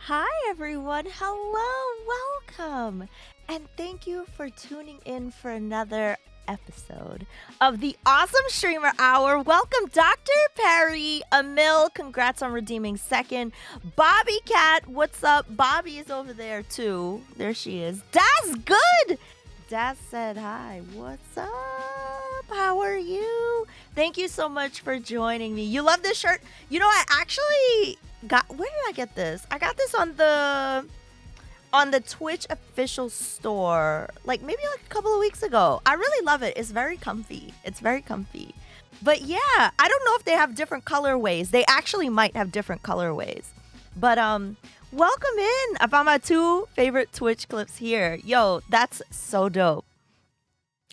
Hi, everyone. Hello, welcome. And thank you for tuning in for another episode of the Awesome Streamer Hour. Welcome, Dr. Perry. Emil, congrats on redeeming second. Bobby Cat, what's up? Bobby is over there, too. There she is. That's good. Daz said hi. What's up? How are you? Thank you so much for joining me. You love this shirt? You know, I actually where did I get this? I got this on the Twitch official store, like maybe like a couple of weeks ago. I really love it. It's very comfy. It's very comfy. But yeah, I don't know if they have different colorways. They actually might have different colorways. But welcome in. I found my two favorite Twitch clips here. Yo, that's so dope.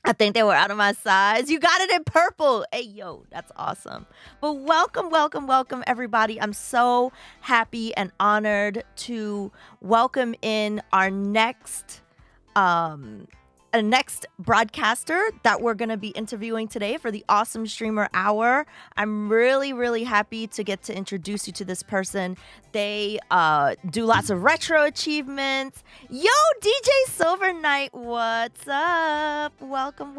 I think they were out of my size. You got it in purple. Hey, yo, that's awesome. But welcome, everybody. I'm so happy and honored to welcome in our next broadcaster that we're going to be interviewing today for the Awesome Streamer Hour. I'm really happy to get to introduce you to this person. They do lots of retro achievements. Yo, DJ Silver Knight, what's up? Welcome.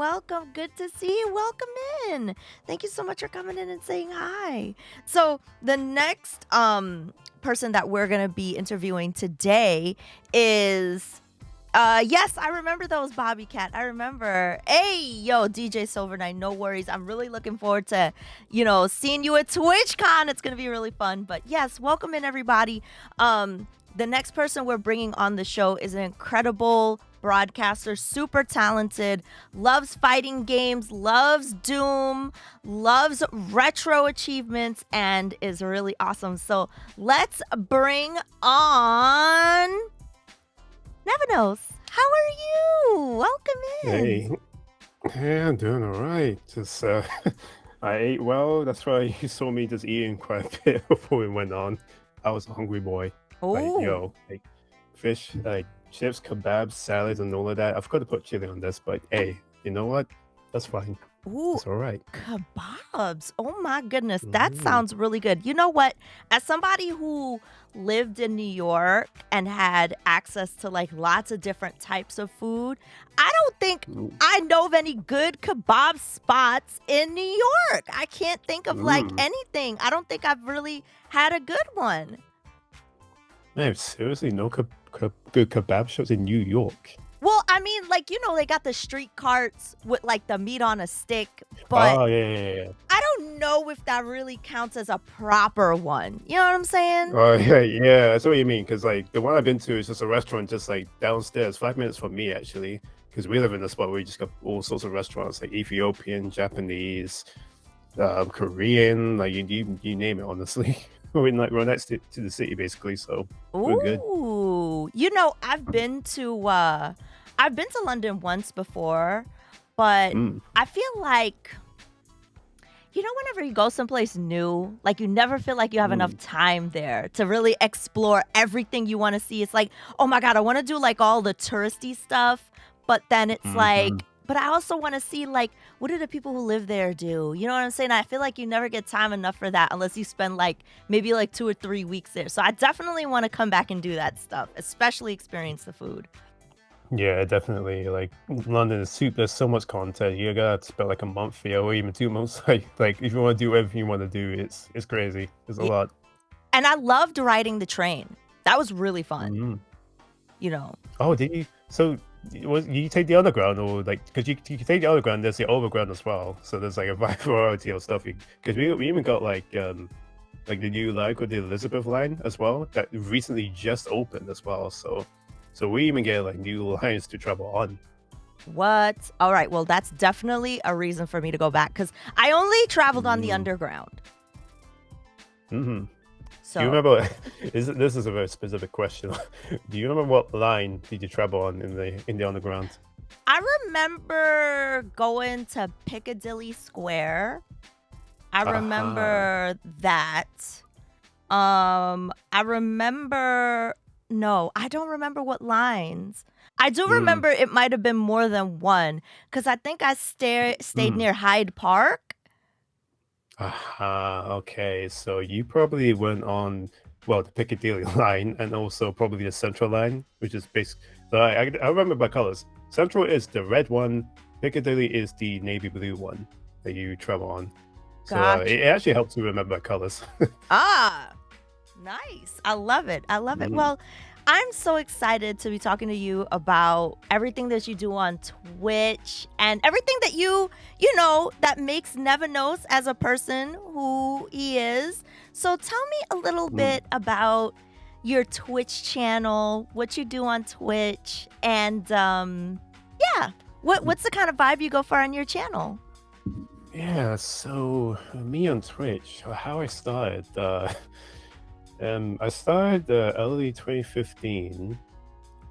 Good to see you. Welcome in. Thank you so much for coming in and saying hi. So the next person that we're going to be interviewing today is... yes, I remember those, Bobby Cat. I remember. Hey, yo, DJ Silver Knight, no worries. I'm really looking forward to, seeing you at TwitchCon. It's going to be really fun. But yes, welcome in, everybody. The next person we're bringing on the show is an incredible broadcaster, super talented, loves fighting games, loves Doom, loves retro achievements, and is really awesome. So let's bring on... Nevanos, how are you? Welcome in. Hey, I'm doing all right. Just I ate well. That's why you saw me just eating quite a bit before we went on. I was a hungry boy. Like fish, like chips, kebabs, salads, and all of that. I forgot to put chili on this, but hey, you know what? That's fine. Ooh, It's all right. kebabs. Oh my goodness, that sounds really good. You know what? As somebody who lived in New York and had access to like lots of different types of food, I don't think I know of any good kebab spots in New York. I can't think of like anything. I don't think I've really had a good one. Man, seriously, no good kebab shops in New York. Well, I mean, like, they got the street carts with like the meat on a stick, but Oh yeah. I don't know if that really counts as a proper one. You know what I'm saying? Oh yeah. That's what you mean. Cause like the one I've been to is just a restaurant just like downstairs, 5 minutes from me actually. Because we live in a spot where we just got all sorts of restaurants like Ethiopian, Japanese, Korean, like you name it. Honestly, we're next to the city basically, so we're good. Ooh, I've been to London once before, but I feel like, whenever you go someplace new, like you never feel like you have enough time there to really explore everything you want to see. It's like, oh my God, I want to do like all the touristy stuff, but then it's like, but I also want to see like, what do the people who live there do? You know what I'm saying? I feel like you never get time enough for that unless you spend like maybe like 2 or 3 weeks there. So I definitely want to come back and do that stuff, especially experience the food. Yeah, definitely. Like London is super. There's so much content. You gotta spend like a month here or even 2 months. Like if you want to do everything you want to do, it's crazy. There's a lot. And I loved riding the train. That was really fun. Oh, did you? So you take the underground or like because you can take the underground. There's the overground as well. So there's like a variety of stuff. Because we even got like the new line called the Elizabeth line as well that recently just opened as well. So we even get like new lines to travel on. What? All right. Well, that's definitely a reason for me to go back because I only traveled on the underground. So do you remember? This is a very specific question. Do you remember what line did you travel on in the underground? I remember going to Piccadilly Square. I remember that. I remember. No, I don't remember what lines. I do remember it might have been more than one because I think I stayed near Hyde Park. Aha, okay. So you probably went on, well, the Piccadilly line and also probably the Central line, which is basic. So I remember my colors. Central is the red one. Piccadilly is the navy blue one that you travel on. So it Gotcha. actually helps me remember my colors. Ah, nice. I love it. I love it. Mhm. Well, I'm so excited to be talking to you about everything that you do on Twitch and everything that that makes Nevanos as a person who he is. So tell me a little Mm. bit about your Twitch channel, what you do on Twitch, and yeah, what's the kind of vibe you go for on your channel? Yeah, so me on Twitch, how I started. I started early 2015,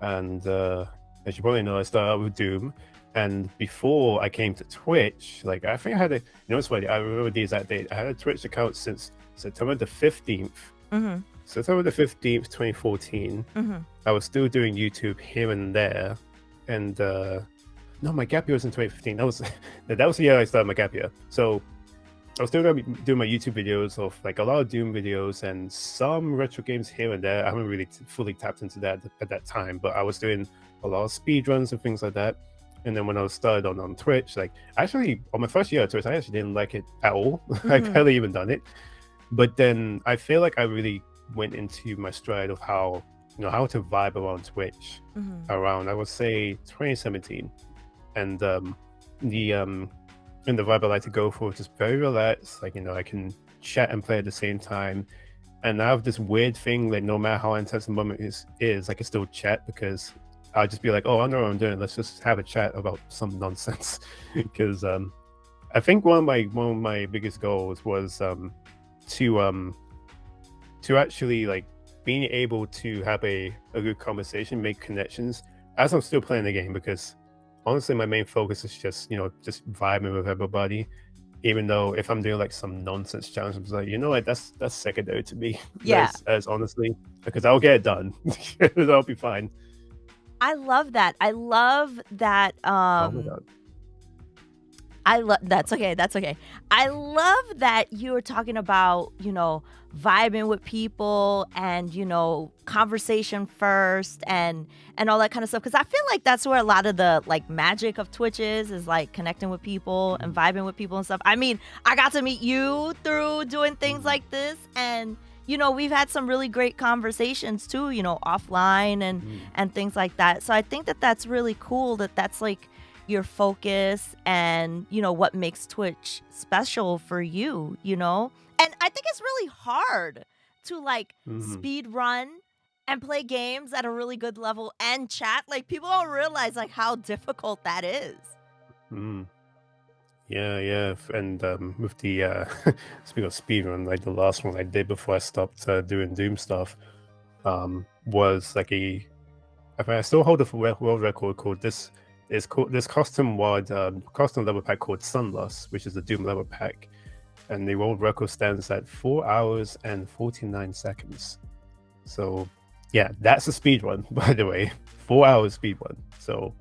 and as you probably know, I started out with Doom. And before I came to Twitch, like I think I had a, it's funny, I remember the exact date. I had a Twitch account since September the 15th. Mhm. September the 15th, 2014. Mhm. I was still doing YouTube here and there. And no, my gap year was in 2015. That was that was the year I started my gap year. So I was still doing my YouTube videos of like a lot of Doom videos and some retro games here and there. I haven't really fully tapped into that at that time, but I was doing a lot of speed runs and things like that. And then when I was started on Twitch, like actually on my first year of Twitch, I actually didn't like it at all. I Mhm. barely even done it. But then I feel like I really went into my stride of how how to vibe around Twitch Mhm. around I would say 2017. And the and the vibe I like to go for is just very relaxed. Like, I can chat and play at the same time. And I have this weird thing that no matter how intense the moment is I can still chat because I'll just be like, oh, I know what I'm doing. Let's just have a chat about some nonsense. Because I think one of my biggest goals was to actually like being able to have a good conversation, make connections as I'm still playing the game because honestly my main focus is just just vibing with everybody. Even though if I'm doing like some nonsense challenge, I'm just like, you know what, that's secondary to me. Yeah. As honestly, because I'll get it done. I'll be fine. I love that. I love that, Oh my god. I love that's okay, that's okay. I love that you were talking about, vibing with people and, conversation first and all that kind of stuff. Because I feel like that's where a lot of the, like, magic of Twitch is, like, connecting with people and Mhm, vibing with people and stuff. I mean, I got to meet you through doing things mhm, like this, and, we've had some really great conversations too, offline mhm, and things like that. So I think that that's really cool that that's, like, your focus and what makes Twitch special for you. And I think it's really hard to like mhm, speed run and play games at a really good level and chat. Like people don't realize like how difficult that is. mhm. Yeah, yeah, and with the speaking of speedrun, like the last one I did before I stopped doing Doom stuff, was like I think I still hold the world record called this. It's called this custom level pack called Sunlust, which is a Doom level pack, and the world record stands at 4 hours and 49 seconds. So, yeah, that's a speed run, by the way. 4 hours speed run. So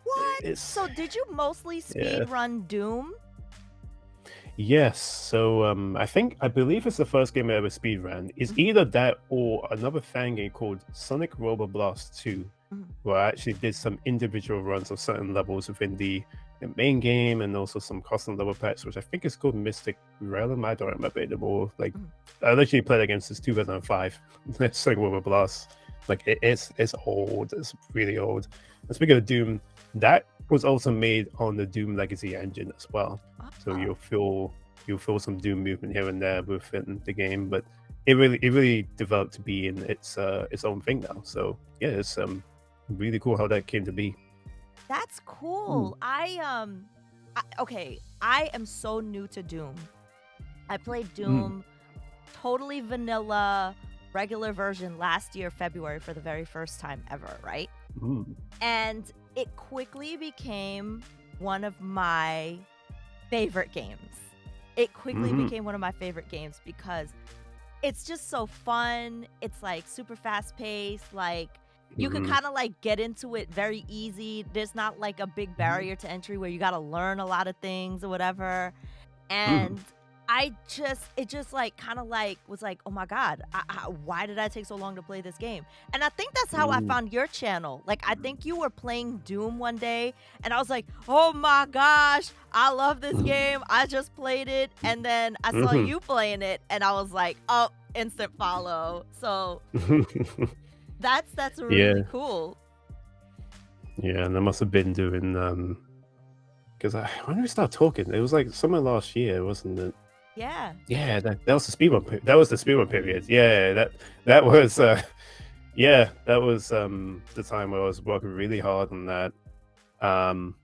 What? it's So did you mostly yeah. speed run Doom? Yes, so I believe it's the first game I ever speedran. It's Mhm, either that or another fan game called Sonic Robo Blast 2, mhm, where I actually did some individual runs of certain levels within the main game and also some custom level packs, which I think is called Mystic Realm. I don't remember anymore. Like mhm. I literally played against since 2005. Sonic Robo Blast. Like it's old. It's really old. And speaking of Doom, that was also made on the Doom Legacy engine as well. So Ah, you'll feel some Doom movement here and there within the game, but it really developed to be in its own thing now. So yeah, it's really cool how that came to be. that's Mm, cool. Okay, I am so new to Doom. I played mm, Doom totally vanilla, regular version last year, February, for the very first time ever, right? mm, And it quickly became one of my favorite games. It quickly mhm, became one of my favorite games because it's just so fun. It's like super fast paced. Like you could mhm, kind of like get into it very easy. There's not like a big mhm, barrier to entry where you got to learn a lot of things or whatever. mhm, And it just like kind of like was like, oh my God, why did I take so long to play this game? And I think that's how I Mm. found your channel. Like, I think you were playing Doom one day, and I was like, oh my gosh, I love this game. I just played it. And then I saw Mhm. you playing it, and I was like, oh, instant follow. So that's Yeah, really cool. yeah, and I must have been doing because when did we start talking? It was like summer last year, wasn't it? Yeah. Yeah, that was the that was the speedrun period. Yeah, that was yeah, that was the time where I was working really hard on that. Um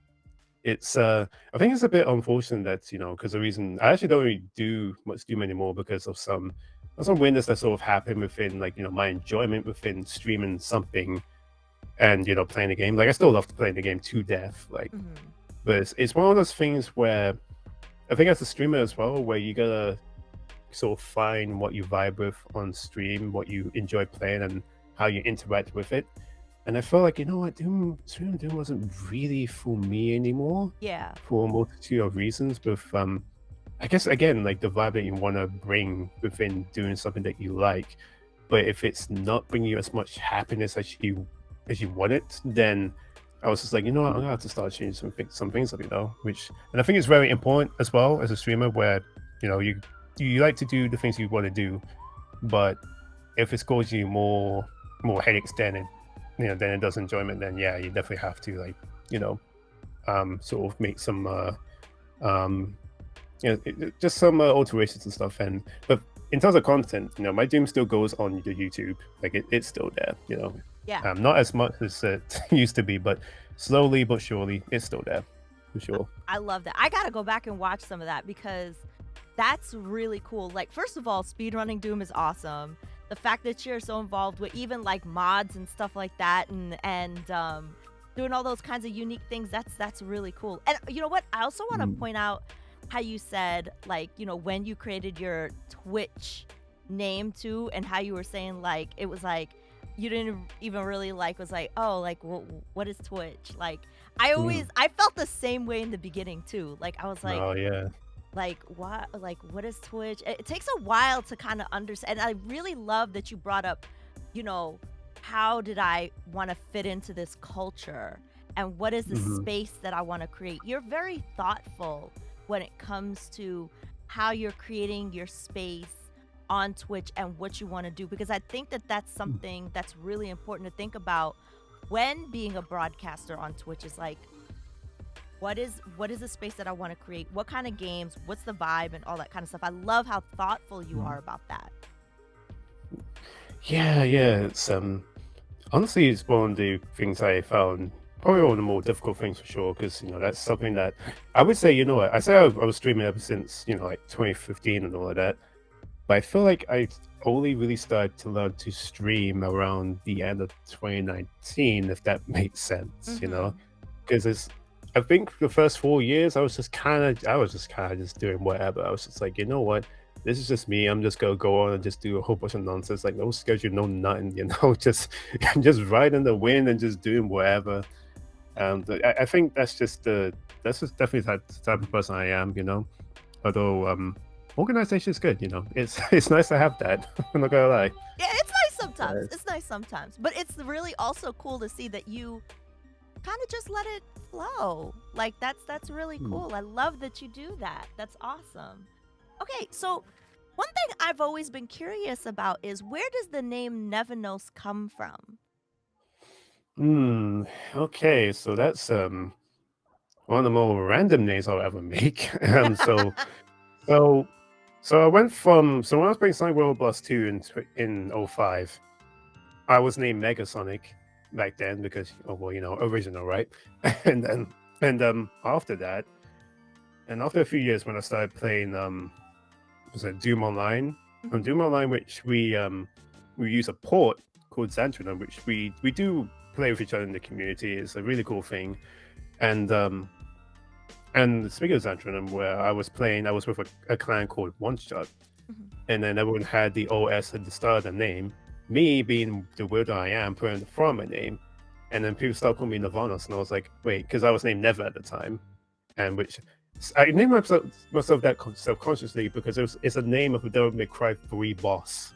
it's I think it's a bit unfortunate that, because the reason I actually don't really do much Doom anymore because of some weirdness that sort of happened within, like, my enjoyment within streaming something and playing the game. Like, I still love playing the game to death, like, Hmm. but it's one of those things where I think as a streamer as well, where you gotta sort of find what you vibe with on stream, what you enjoy playing, and how you interact with it. And I felt like, what, streaming Doom wasn't really for me anymore Yeah. for a multitude of reasons. With I guess again, like the vibe that you want to bring within doing something that you like, but if it's not bringing you as much happiness as you want it, then I was just like, what, I'm gonna have to start changing some things up, which, and I think it's very important as well as a streamer where you like to do the things you want to do, but if it's causing you more headaches than it does enjoyment, then yeah, you definitely have to, like, you know sort of make some um just some alterations and stuff. And but in terms of content, my Doom still goes on the YouTube. Like, it's still there. Yeah. Not as much as it used to be, but slowly but surely it's still there for sure. I love that. I gotta go back and watch some of that because that's really cool. Like, first of all, speedrunning Doom is awesome. The fact that you're so involved with even like mods and stuff like that, and doing all those kinds of unique things, that's really cool. And you know what? I also want to Mm. point out how you said, like, when you created your Twitch name too, and how you were saying like it was like you didn't even really like was like, oh, like what is Twitch? Like, Mm. I felt the same way in the beginning too. Like, I was Oh yeah. what is Twitch? It takes a while to kind of understand. And I really love that you brought up, you know, how did I want to fit into this culture, and what is the Hmm. space that I want to create? You're very thoughtful when it comes to how you're creating your space on Twitch and what you want to do, because I think that that's something that's really important to think about when being a broadcaster on Twitch. Is like, what is the space that I want to create? What kind of games? What's the vibe and all that kind of stuff? I love how thoughtful you are about that. Yeah, yeah. It's honestly, it's one of the things I found probably one of the more difficult things for sure, because that's something that I would say, what I say, I was streaming ever since like 2015 and all of that. But I feel like I only really started to learn to stream around the end of 2019, if that makes sense, Mhm. because I think the first 4 years I was just kind of just doing whatever. I was just like, what, this is just me. I'm just gonna go on and just do a whole bunch of nonsense, like no schedule, no nothing, just just riding the wind and just doing whatever. I think that's just definitely the type of person I am, Although organization is good, It's it's nice to have that. I'm not gonna lie. Yeah, it's nice sometimes. Uh, It's nice sometimes. But it's really also cool to see that you kind of just let it flow. Like, that's really hmm. cool. I love that you do that. That's awesome. Okay, so one thing I've always been curious about is, where does the name Nevanos come from? Hmm. Okay, so that's one of the more random names I'll ever make. So so I went from so when I was playing Sonic World Blast 2 in '05, I was named Megasonic back then because, oh well, original, right? And then after that, and after a few years when I started playing was it Doom Online? On Mhm. Doom Online, which we use a port called Xantron, which we do play with each other in the community. It's a really cool thing. And speaking of Xantron, where I was playing, I was with a clan called One Shot, Mhm. and then everyone had the OS at the start of the name. Me being the weirdo I am, putting the front of my name, and then people started calling me Nevanos, and I was like, wait, because I was named Never at the time, and which I named myself that self-consciously because it's a name of a Devil May Cry 3 boss,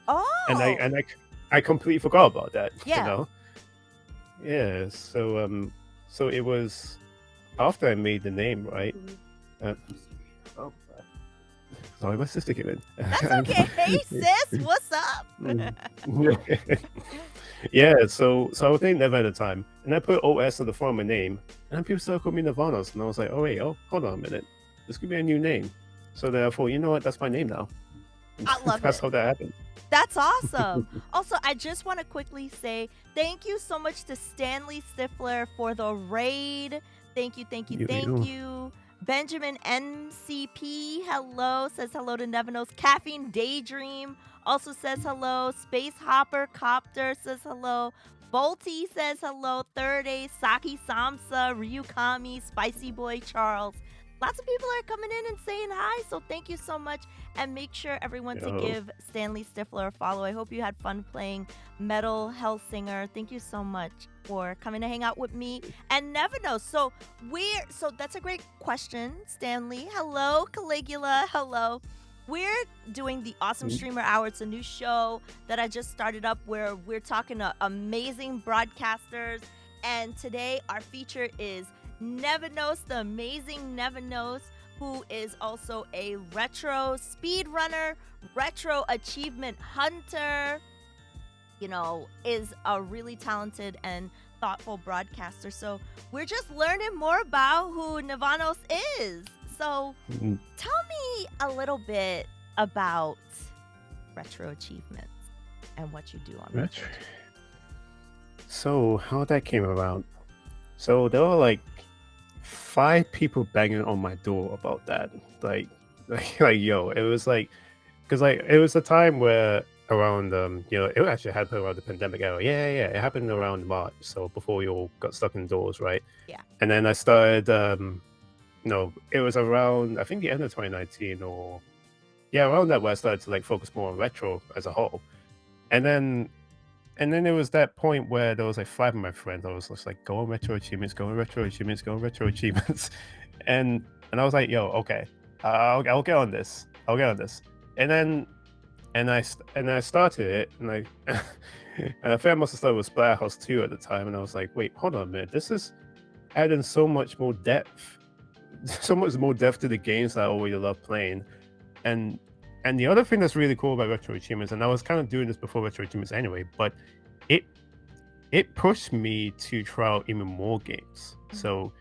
and I Oh, and I I completely forgot about that. You yeah. know, yeah. So it was after I made the name, right? Uh, oh, sorry, my sister came in. That's okay. Hey, sis, what's up? Mm. Yeah, so I was named Never at the time, and I put OS at the front of my name, and then people started calling me Nevanos, and I was like, oh wait, hold on a minute, this could be a new name. So therefore, you know what? That's my name now. I love That's it. how that happened. That's awesome. Also, I just want to quickly say thank you so much to Stanley Stifler for the raid. Thank you, thank you, thank You. you. Benjamin MCP, hello, says hello to Nevanos. Caffeine Daydream also says hello. Space Hopper Copter says hello. Volty says hello. Third A, Saki Samsa, Ryukami, Spicy Boy Charles. Lots of people are coming in and saying hi, so thank you so much. And make sure everyone to Yo. give Stanley Stifler a follow. I hope you had fun playing Metal Hellsinger. Thank you so much for coming to hang out with me and Nevanos. So that's a great question, Stanley. Hello, Caligula. Hello. We're doing the Awesome Streamer Hour. It's a new show that I just started up where we're talking to amazing broadcasters. And today our feature is Nevanos, the amazing Nevanos, who is also a retro speedrunner, retro achievement hunter, is a really talented and thoughtful broadcaster. So we're just learning more about who Nevanos is. So tell me a little bit about retro achievements and what you do on retro. So how that came around? So there were like 5 people banging on my door about that. Like yo, it was like, because like it was a time where around it actually happened around the pandemic era. Yeah, it happened around March, so before we all got stuck indoors, right? Yeah. And then I started it was around, I think, the end of 2019, or around that, where I started to like focus more on retro as a whole. And then there was that point where there was like 5 of my friends. I was just like, go on retro achievements, go on retro achievements, go on retro achievements. and I was like, yo, okay, I'll get on this. I'll get on this. And then I started it, and I and I think I must have started with Splatterhouse 2 at the time, and I was like, wait, hold on a minute, this is adding so much more depth, so much more depth to the games that I already love playing. And the other thing that's really cool about retro achievements, and I was kind of doing this before retro achievements anyway, but it pushed me to try out even more games. So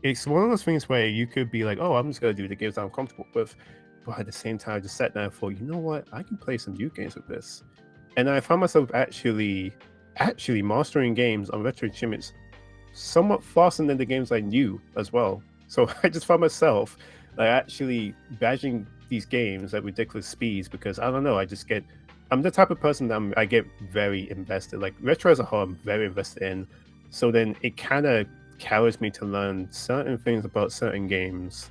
it's one of those things where you could be like, oh, I'm just gonna do the games that I'm comfortable with, but at the same time, I just sat down and thought, you know what, I can play some new games with this. And I found myself actually mastering games on retro achievements somewhat faster than the games I knew as well. So I just found myself like actually badging these games at ridiculous speeds, because I don't know, I'm the type of person that I get very invested. Like retro as a whole, I'm very invested in. So then it kind of carries me to learn certain things about certain games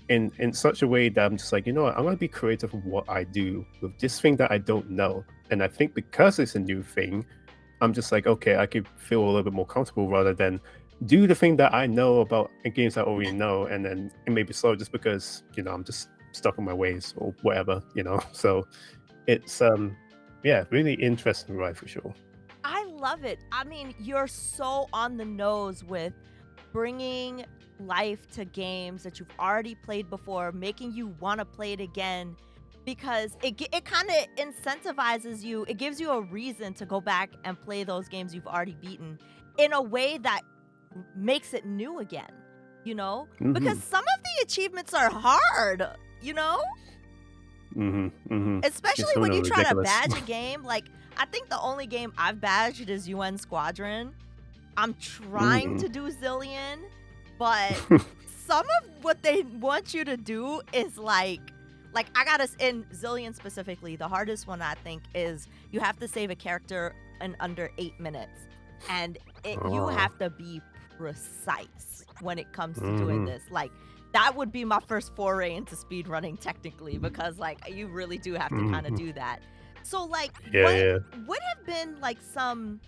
in such a way that I'm just like, you know what, I'm gonna be creative with what I do with this thing that I don't know. And I think because it's a new thing, I'm just like, okay, I could feel a little bit more comfortable rather than do the thing that I know about games I already know, and then it may be slow just because I'm just stuck in my ways or whatever. So it's really interesting ride for sure. I love it. I mean, you're so on the nose with bringing life to games that you've already played before, making you want to play it again, because it kind of incentivizes you. It gives you a reason to go back and play those games you've already beaten in a way that makes it new again, because some of the achievements are hard, especially when you try to badge a game. Like, I think the only game I've badged is UN Squadron. I'm trying to do Zillion, but some of what they want you to do is like I got us in Zillion specifically. The hardest one, I think, is you have to save a character in under 8 minutes, and you have to be precise when it comes to doing this. Like, that would be my first foray into speedrunning, technically, because like you really do have to kind of do that. So like, what have been like some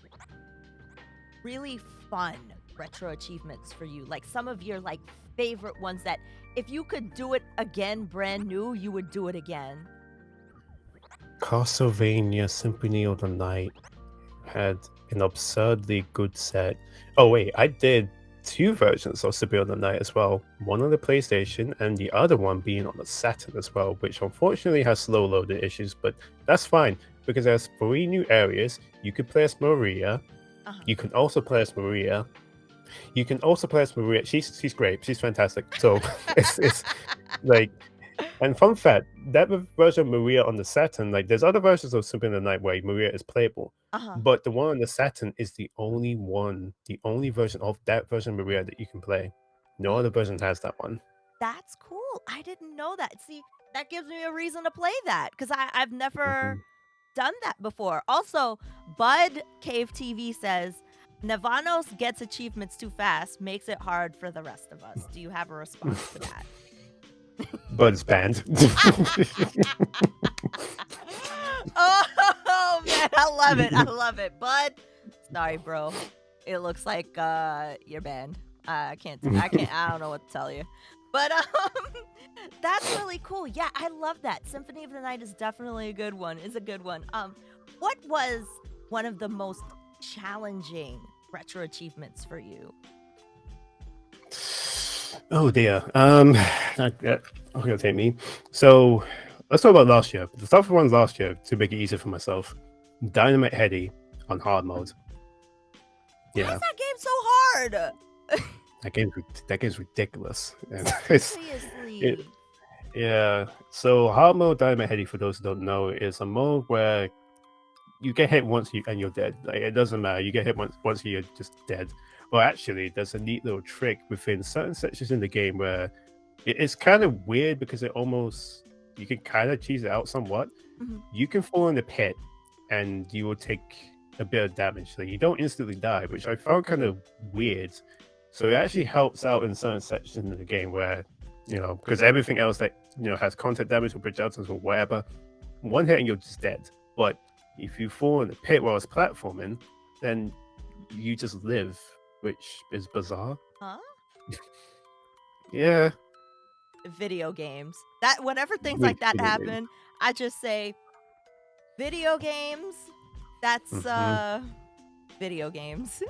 really fun retro achievements for you? Like some of your like favorite ones that if you could do it again, brand new, you would do it again? Castlevania Symphony of the Night had an absurdly good set. Oh wait, I did two versions of Symphony of the Night as well. One on the PlayStation and the other one being on the Saturn as well, which unfortunately has slow loading issues, but that's fine because there's 3 new areas. You can play as Maria. Uh-huh. You can also play as Maria. You can also play as Maria. She's great. She's fantastic. So it's like, and fun fact, that version of Maria on the Saturn, like there's other versions of Symphony of the Night where Maria is playable, Uh-huh. but the one on the Saturn is the only version of that version of Maria that you can play. No other version has that one. That's cool. I didn't know that. See, that gives me a reason to play that because I've never Mhm. done that before. Also, Bud Cave TV says Nevanos gets achievements too fast, makes it hard for the rest of us. Do you have a response to that? But it's banned. Oh man, I love it. I love it. Bud, sorry, bro. It looks like you're banned. I don't know what to tell you. But that's really cool. Yeah, I love that. Symphony of the Night is definitely a good one. It's a good one. What was one of the most challenging retro achievements for you? Oh dear. Gonna take me. So let's talk about last year. The stuff ones last year to make it easier for myself. Dynamite Heady on hard mode. Why Yeah, is that game so hard? that game's ridiculous. And it's Seriously. yeah. So hard mode Dynamite Heady, for those who don't know, is a mode where you get hit once and you're dead. Like, it doesn't matter. You get hit once you're just dead. Well, actually, there's a neat little trick within certain sections in the game where it's kind of weird because it almost you can kind of cheese it out somewhat. Mhm. You can fall in the pit and you will take a bit of damage. Like you don't instantly die, which I found kind of weird. So it actually helps out in certain sections of the game where, because everything else that has contact damage or projectiles or whatever, one hit and you're just dead. But if you fall in the pit while it's platforming, then you just live, which is bizarre. Huh? Yeah. Video games. That whenever things like that happen, I just say video games. That's video games.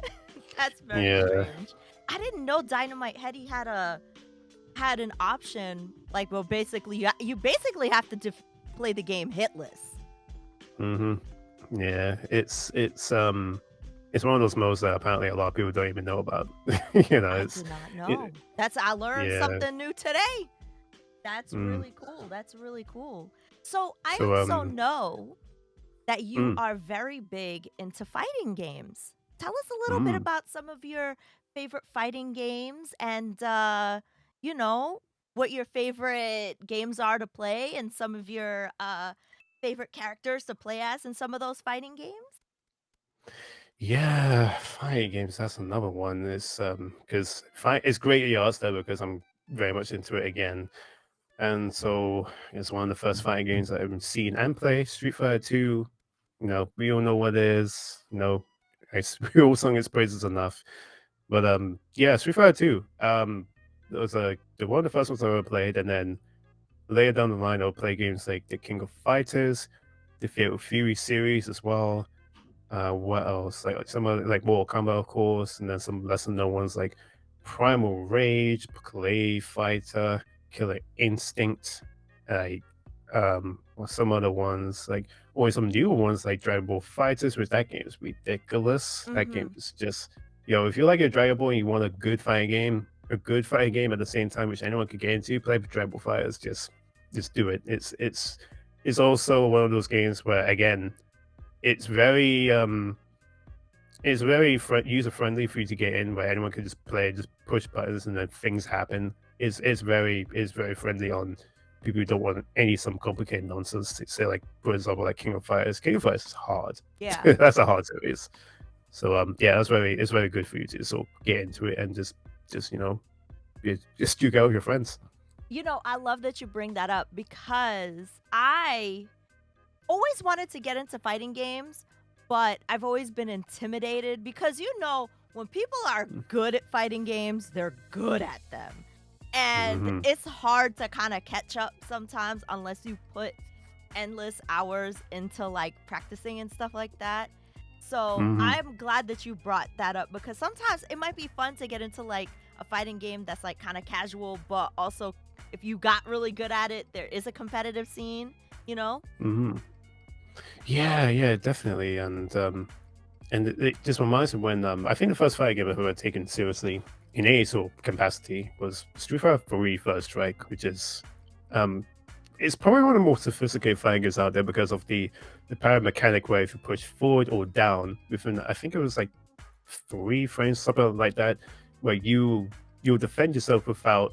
That's very strange. I didn't know Dynamite Heady had an option like, well, basically you basically have to play the game hitless. Yeah, it's one of those modes that apparently a lot of people don't even know about. I did not know. I learned something new today. That's really cool. That's really cool. So I also know that you are very big into fighting games. Tell us a little bit about some of your favorite fighting games and what your favorite games are to play and some of your favorite characters to play as in some of those fighting games. Yeah, fighting games. That's another one. It's because it's great you asked that because I'm very much into it again, and so it's one of the first fighting games that I've seen and play. Street Fighter 2. We all know what it is. We all sung its praises enough. But yeah, Street Fighter 2. It was one of the first ones I ever played, and then later down the line, I'll play games like the King of Fighters, the Fatal Fury series as well. What else? Like some of like Mortal Kombat, of course, and then some lesser known ones like Primal Rage, Clay Fighter, Killer Instinct, like some other ones like or some newer ones like Dragon Ball Fighters, which that game is ridiculous. That game is just if you like a Dragon Ball and you want a good fighting game at the same time, which anyone could get into, play Dragon Ball Fighters. Just do it. It's also one of those games where again it's very user friendly for you to get in, where anyone can just play, just push buttons, and then things happen. It's very friendly on people who don't want some complicated nonsense. Say like for example, like King of Fighters. King of Fighters is hard. Yeah. That's a hard series. So yeah, it's very good for you to sort of get into it and just duke out with your friends. I love that you bring that up because I always wanted to get into fighting games, but I've always been intimidated because when people are good at fighting games, they're good at them. And Hmm. it's hard to kind of catch up sometimes unless you put endless hours into like practicing and stuff like that. So Hmm. I'm glad that you brought that up because sometimes it might be fun to get into like a fighting game that's like kind of casual, but also if you got really good at it, there is a competitive scene, you know? Hmm. Yeah, yeah, definitely. And it just reminds me when I think the first fighting game I've ever taken seriously in any sort of capacity was Street Fighter 3 First Strike, which is um it's probably one of the more sophisticated fighting games out there because of the power mechanic where if you push forward or down within I think it was like 3 frames, something like that, where you'll defend yourself without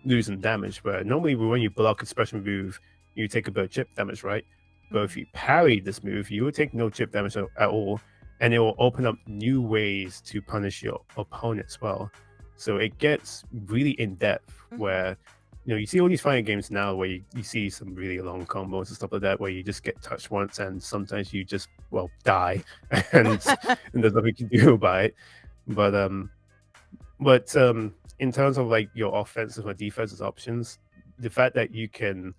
losing damage. Where normally when you block a special move, you take a bit of chip damage, right? But if Mhm. you parry this move, you will take no chip damage at all, and it will open up new ways to punish your opponent as well. So it gets really in depth Mhm. where you see all these fighting games now where you see some really long combos and stuff like that where you just get touched once and sometimes you just die and and there's nothing you can do about it. But in terms of like your offensive or defensive options, the fact that you can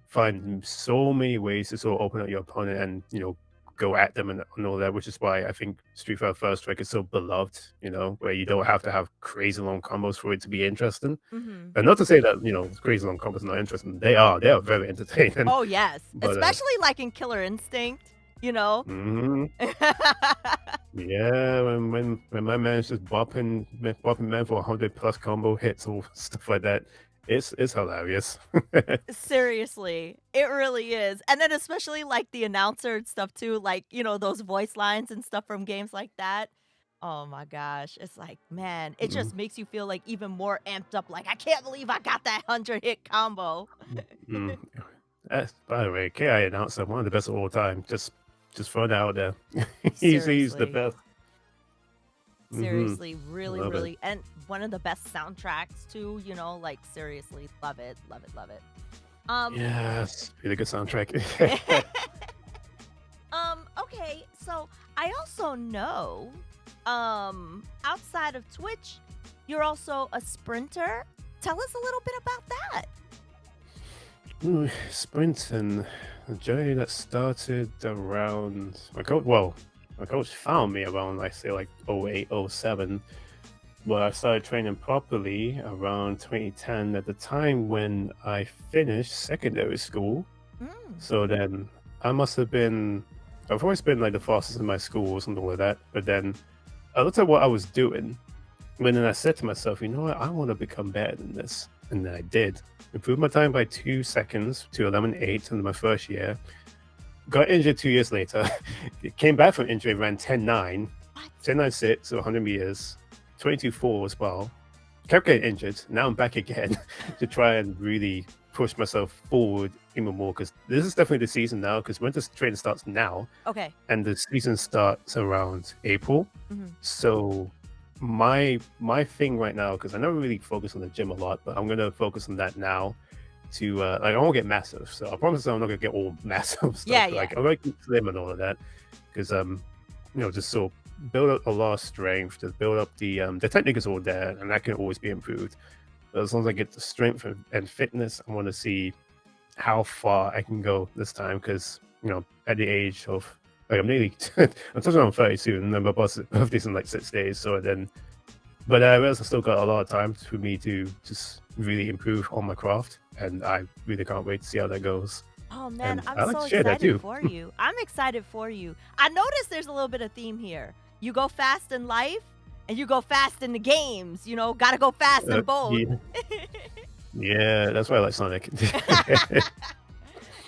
find so many ways to sort of open up your opponent and go at them and all that, which is why I think Street Fighter First Strike is so beloved. Where you don't have to have crazy long combos for it to be interesting. Mhm. And not to say that crazy long combos are not interesting. They are very entertaining. Oh, yes. But Especially like in Killer Instinct, you know? mhm. Yeah, when my man's just bopping man for 100 plus combo hits or stuff like that, it's hilarious. Seriously, it really is. And then especially like the announcer and stuff too, like, those voice lines and stuff from games like that. Oh my gosh. It's like, man, it Mm, just makes you feel like even more amped up. Like, I can't believe I got that 100 hit combo. mm. By the way, KI announcer, one of the best of all time. Just throwing it out there. He's the Seriously. best. Hmm. Seriously, really, Love it. really. And one of the best soundtracks too, like seriously, love it, love it, love it. Um, Yes, really good soundtrack. okay, so I also know, outside of Twitch, you're also a sprinter. Tell us a little bit about that. Ooh, sprinting, a journey that started around my coach. Well, my coach found me around, I say, like 08, 07. But I started training properly around 2010 at the time when I finished secondary school. Mm. So then I must have been, I've always been like the fastest in my school or something like that. But then I looked at what I was doing. And then I said to myself, you know what? I want to become better than this. And then I did. Improved my time by 2 seconds to 11.8 in my first year. Got injured 2 years later. Came back from injury, ran 10.9, What? 10.96, so 100 meters, 22.4 as well. Kept getting injured. Now I'm back again to try and really push myself forward even more because this is definitely the season now because winter training starts now Okay. and the season starts around April. Hmm. So my thing right now, because I never really focus on the gym a lot, but I'm gonna focus on that now to like I won't get massive. So I promise I'm not gonna get all massive Yeah, stuff. yeah. Like I'm gonna keep slim and all of that because just so build up a lot of strength, to build up the technique is all there and that can always be improved. But as long as I get the strength and fitness, I want to see how far I can go this time because at the age of like I'm nearly I'm touching on 30 soon and my birthday's in like 6 days, so then but I realize I still got a lot of time for me to just really improve on my craft and I really can't wait to see how that goes. Oh man, And I'm I like so to share that excited too. for you. I'm excited for you. I noticed there's a little bit of theme here. You go fast in life and you go fast in the games, gotta go fast in both. Yeah, yeah, that's why I like Sonic.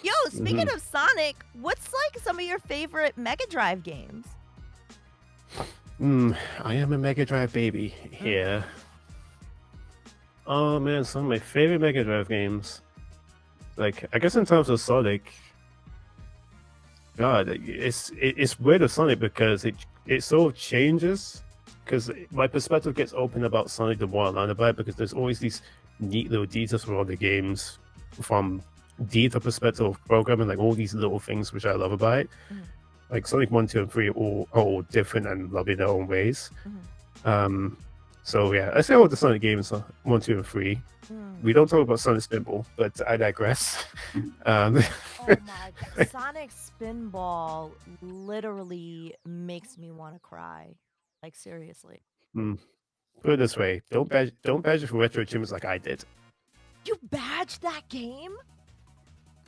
Yo, speaking Mhm. of Sonic, what's like some of your favorite Mega Drive games? I am a Mega Drive baby Mm. here. Oh man, some of my favorite Mega Drive games. Like I guess in terms of Sonic, God, it's weird with Sonic because it sort of changes because my perspective gets open about Sonic the more I learn about it because there's always these neat little details from all the games from detail perspective of programming, like all these little things which I love about it. Mhm. Like Sonic 1, 2, and 3 are all different and love in their own ways. Mhm. Um, So yeah, I say all the Sonic games 1, 2, and 3. Mm. We don't talk about Sonic Spinball, but I digress. um, Oh my God. Sonic Spinball literally makes me want to cry. Like, seriously. mm, put it this way: don't badge it for retro achievements like I did. You badged that game?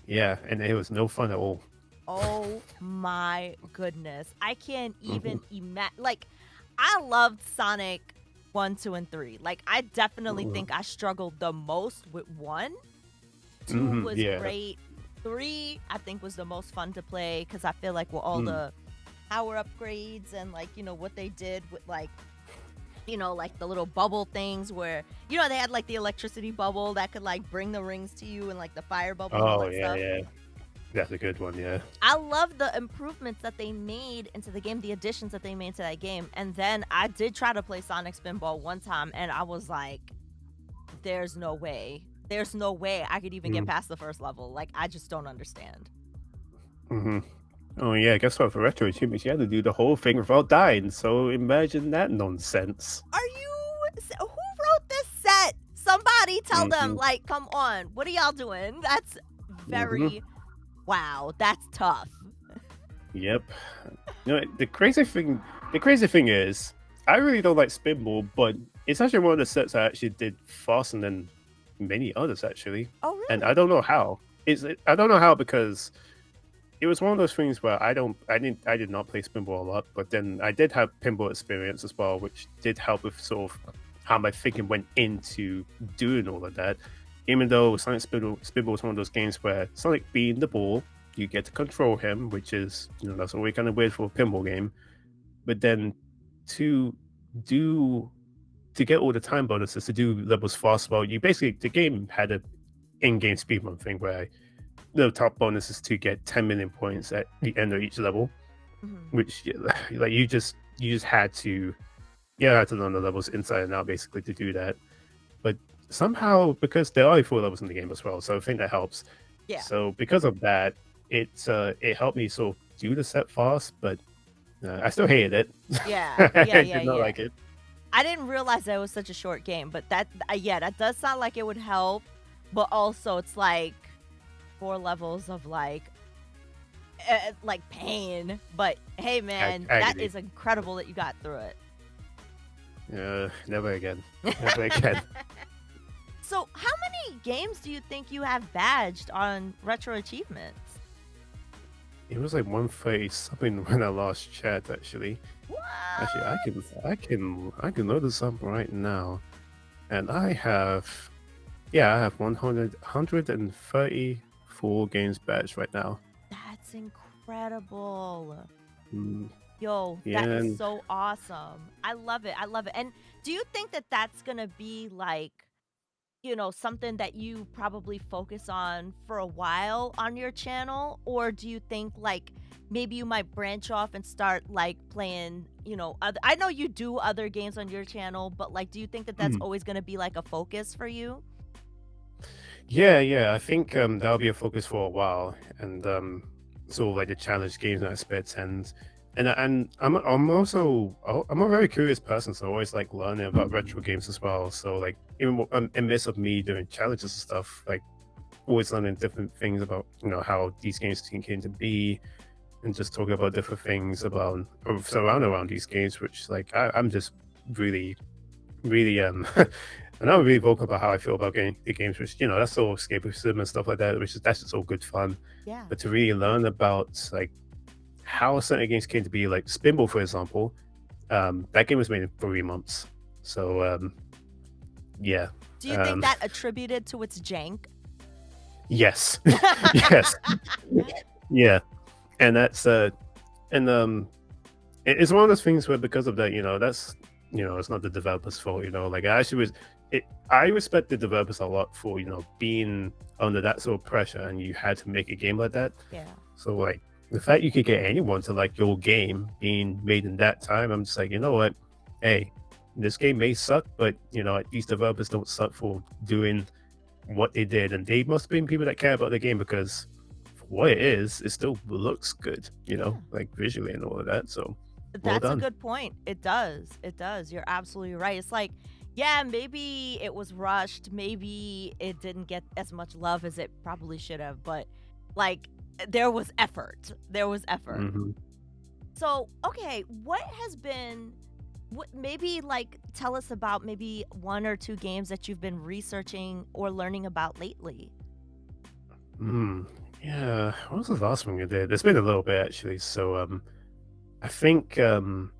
Yeah, and it was no fun at all. Oh my goodness. I can't Hmm. even imagine. Like, I loved Sonic 1, 2, and 3. Like, I definitely think I struggled the most with 1. 2 was Yeah. great. 3, I think, was the most fun to play because I feel like with all Mm. the power upgrades and, like, what they did with, like, like the little bubble things where, they had like the electricity bubble that could like bring the rings to you and like the fire bubble and all Oh that yeah, stuff. yeah. That's a good one. Yeah. I love the improvements that they made into the game, the additions that they made to that game. And then I did try to play Sonic Spinball one time and I was like, there's no way. There's no way I could even get Mm. past the first level. Like, I just don't understand. Hmm. Oh yeah. Guess what? For retro achievements, you had to do the whole thing without dying. So imagine that nonsense. Are you. Who wrote this set? Somebody tell them, Hmm. like, come on. What are y'all doing? That's Hmm. very. Wow, that's tough. Yep. The crazy thing is, I really don't like Spinball, but it's actually one of the sets I actually did faster than many others actually, Oh, and really? I don't know how. I don't know how because it was one of those things where I did not play Spinball a lot, but then I did have pinball experience as well, which did help with sort of how my thinking went into doing all of that. Even though Sonic Spinball was one of those games where Sonic being the ball, you get to control him, which is that's always kind of weird for a pinball game. But then to do to get all the time bonuses to do levels fast, well, you basically the game had a in-game speedrun thing where the top bonus is to get 10 million points at the end of each level, Mhm. which like you just had to learn the levels inside and out basically to do that. But somehow, because there are only 4 levels in the game as well, so I think that helps. Yeah. So because of that, it helped me sort of do the set fast, but I still hated it. Yeah. Yeah. I Yeah. did not Yeah. like it. I didn't realize that it was such a short game, but yeah, that does sound like it would help. But also, it's like 4 levels of like pain. But hey, man, that Agony. is incredible that you got through it. Never again. Never again. So, how many games do you think you have badged on Retro Achievements? It was like 130 something when I lost chat. Actually, What? I can load this up right now, and I have 134 games badged right now. That's incredible. Mm, Yo, yeah, that is and so awesome. I love it. I love it. And do you think that that's going to be like, something that you probably focus on for a while on your channel? Or do you think like maybe you might branch off and start like playing, other, I know you do other games on your channel, but like, do you think that that's mm, always going to be like a focus for you? yeah. I think that'll be a focus for a while, and sort of like the challenge games aspects, and I'm a very curious person, so I always like learning about retro games as well. So like even in midst of me doing challenges and stuff, like always learning different things about how these games came to be, and just talking about different things about surround around these games, which like I'm just really really and I'm really vocal about how I feel about the games, which that's all escapism and stuff like that, that's just all good fun. Yeah. But to really learn about like how certain games came to be, like Spinball, for example, that game was made in 3 months. So yeah, Do you think um, that attributed to its jank? yes, yes, yeah, and that's and it's one of those things where because of that, that's it's not the developers' fault. Like I respect the developers a lot for being under that sort of pressure, and you had to make a game like that. Yeah. So like the fact you could get anyone to like your game being made in that time, I'm just like, you know what? Hey, this game may suck, but these developers don't suck for doing what they did, and they must have been people that care about the game because for what it is, it still looks good, Yeah. like visually and all of that. So well That's a done. good point. It does. It does. You're absolutely right. It's like, yeah, maybe it was rushed. Maybe it didn't get as much love as it probably should have, but like there was effort. There was effort. Hmm. So, okay, what has been what maybe like tell us about maybe one or two games that you've been researching or learning about lately? Hmm. Yeah. What was the last one we did? It's been a little bit actually. So I think the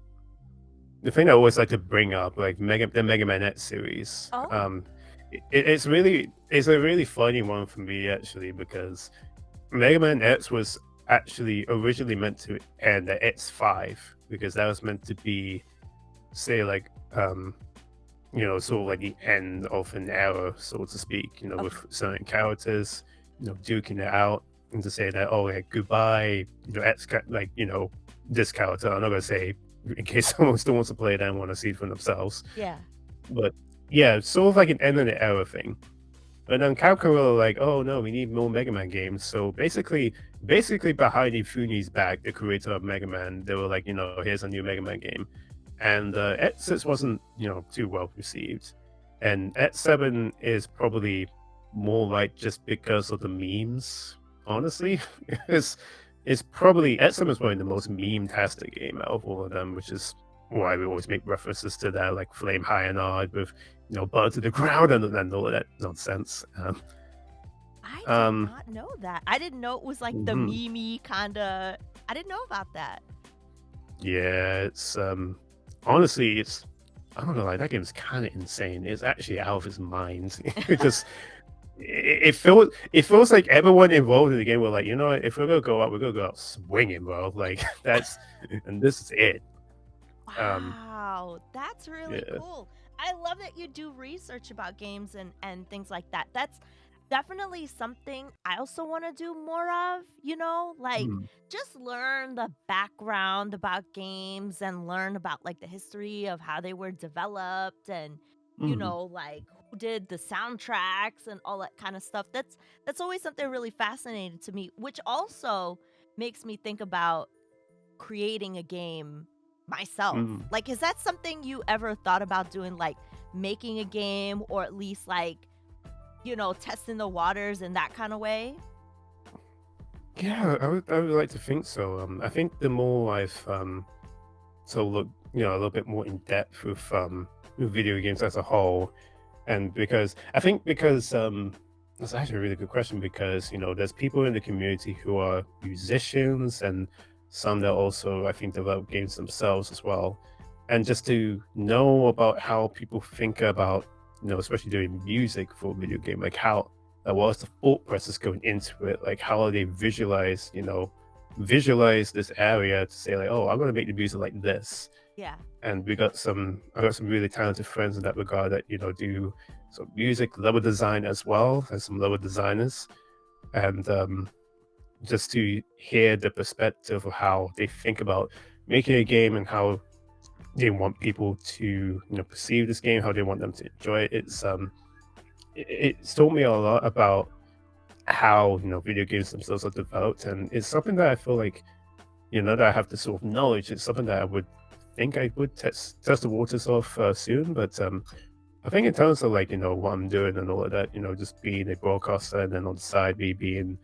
thing I always like to bring up, like the Mega Man X series, Oh, it's a really funny one for me actually because Mega Man X was actually originally meant to end at X5 because that was meant to be, say, like sort of like the end of an era, so to speak. With okay. certain characters, duking it out and to say that, oh, like goodbye, like this character. I'm not gonna say in case someone still wants to play it and want to see it for themselves, Yeah. but yeah, sort of like an end of the era thing. But then Capcom were like, "Oh no, we need more Mega Man games." So basically behind Ifumi's back, the creator of Mega Man, they were like, "Here's a new Mega Man game," and X6 wasn't, too well received, and X7 is probably more like just because of the memes. Honestly, it's it's probably X7 is probably the most meme-tastic game out of all of them, which is why we always make references to that, like Flame High and Hard with burn to the ground and all of that nonsense. I did Um, not know that. I didn't know it was like the mhm. meme kinda I didn't know about that. Yeah, it's honestly, it's I don't know, like that game's kind of insane. It's actually out of his mind. It just it feels like everyone involved in the game were like, you know what, if we're gonna go out, we're gonna go out swinging, bro. Like that's and this is it. Um, Wow, that's really yeah. cool. I love that you do research about games and things like that. That's definitely something I also want to do more of, like Mm, just learn the background about games and learn about like the history of how they were developed and mm, like who did the soundtracks and all that kind of stuff. That's always something really fascinating to me, which also makes me think about creating a game myself. mm. Like, is that something you ever thought about doing, like making a game or at least like, testing the waters in that kind of way? Yeah, I would like to think so. I think the more I've so look, a little bit more in depth with video games as a whole, and because that's actually a really good question because there's people in the community who are musicians and some that also I think develop games themselves as well, and just to know about how people think about especially doing music for a video game, like how what's the thought process going into it, like how they visualize this area to say like, oh, I'm going to make the music like this. Yeah. And I got some really talented friends in that regard that do some music level design as well as some level designers, and just to hear the perspective of how they think about making a game and how they want people to perceive this game, how they want them to enjoy it. It's taught me a lot about how video games themselves are developed, and it's something that I feel like that I have this sort of knowledge. It's something that I would think I would test the waters of soon, but I think in terms of like what I'm doing and all of that, just being a broadcaster and then on the side me being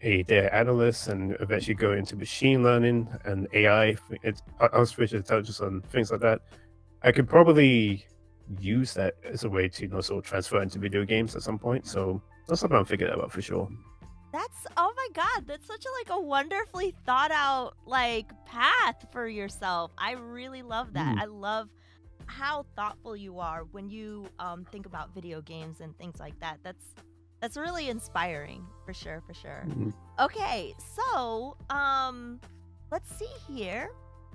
a data analyst and eventually go into machine learning and AI, it's artificial intelligence and things like that. I could probably use that as a way to sort of transfer into video games at some point. So that's something I'm thinking about for sure. That's oh my god, that's such a like a wonderfully thought out like path for yourself. I really love that. Mm, I love how thoughtful you are when you think about video games and things like that. That's really inspiring for sure, for sure. mm, Okay, so let's see here.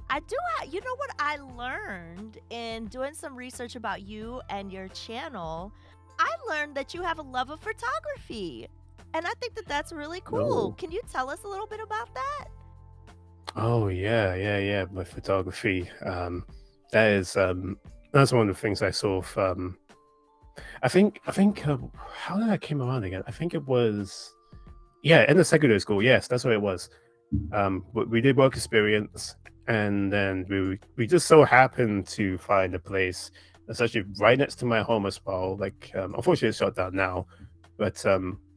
I do you know what I learned in doing some research about you and your channel? I learned that you have a love of photography. And I think that that's really cool. no. Can you tell us a little bit about that? Oh yeah, yeah, yeah. My photography. That is that's one of the things I sort of I think how did I came around again? I think it was in the secondary school. Yes, that's what it was. We did work experience, and then we just so happened to find a place that's actually right next to my home as well. Like, unfortunately, it's shut down now, but